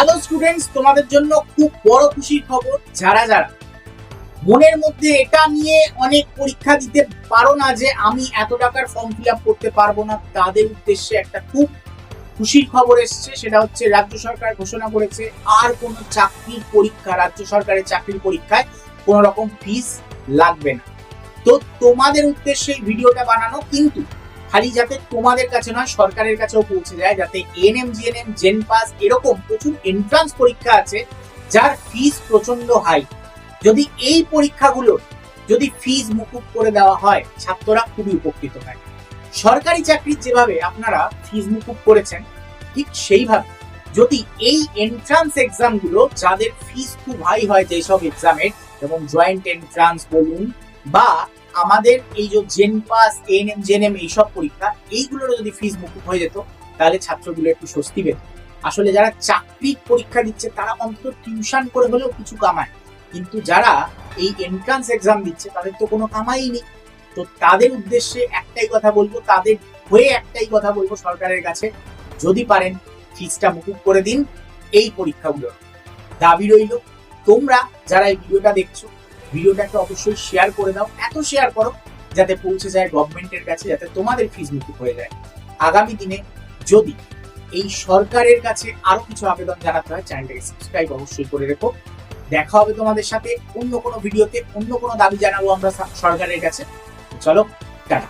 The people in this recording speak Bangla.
হ্যালো স্টুডেন্টস, তোমাদের জন্য খুব বড় খুশির খবর। যারা যারা মনের মধ্যে এটা নিয়ে অনেক পরীক্ষা দিতে পারো না যে আমি এত টাকার ফর্ম ফিল আপ করতে পারবো না, তাদের উদ্দেশ্যে একটা খুব খুশির খবর এসছে। সেটা হচ্ছে রাজ্য সরকার ঘোষণা করেছে আর কোনো চাকরির পরীক্ষা, রাজ্য সরকারের চাকরির পরীক্ষায় কোনো রকম ফিস লাগবে না। তো তোমাদের উদ্দেশ্যে এই ভিডিওটা বানানো, কিন্তু খালি যাতে তোমাদের কাছে নয়, সরকারের কাছেও পৌঁছে যায়, যাতে এএনএম, জিএনএম, জেন পাস এরকম প্রচুর এন্ট্রান্স পরীক্ষা আছে যার ফিস প্রচন্ড হাই। যদি এই পরীক্ষাগুলো যদি ফিস মুকুব করে দেওয়া হয়, ছাত্ররা খুবই উপকৃত হয়। সরকারি চাকরির যেভাবে আপনারা ফিস মুকুব করেছেন, ঠিক সেইভাবে যদি এই এন্ট্রান্স এক্সাম গুলো যাদের ফিস খুব হাই হয়, যেসব এক্সামের, যেমন জয়েন্ট এন্ট্রান্স বলুন বা আমাদের এই যে জেন পাস, এএনএম, জেএনএম এইসব পরীক্ষা, এইগুলোর যদি ফিস মুকুব হয়ে যেত, তাহলে ছাত্রগুলো একটু স্বস্তি পেত। আসলে যারা চাকরির পরীক্ষা দিচ্ছে তারা অন্তত টিউশন করে হলেও কিছু কামায়, কিন্তু যারা এই এন্ট্রান্স এক্সাম দিচ্ছে তাদের তো কোনো কামাই নেই। তো তাদের উদ্দেশ্যে একটাই কথা বলবো, তাদের হয়ে একটাই কথা বলবো সরকারের কাছে, যদি পারেন ফিসটা মুকুব করে দিন এই পরীক্ষাগুলোর। দাবি রইল, তোমরা যারা এই ভিডিওটা দেখছো, ভিডিওটাকে অবশ্যই শেয়ার করে দাও, এত শেয়ার করো যাতে পৌঁছে যায় গভর্নমেন্টের কাছে, যাতে তোমাদের ফিস মুকুব হয়ে যায়। আগামী দিনে যদি এই সরকারের কাছে আরো কিছু আবেদন জানাতে হয়, চ্যানেলটাকে সাবস্ক্রাইব অবশ্যই করে রেখো। দেখা হবে তোমাদের সাথে অন্য কোনো ভিডিওতে, অন্য কোনো দাবি জানাবো আমরা সরকারের কাছে। চলো, টাটা।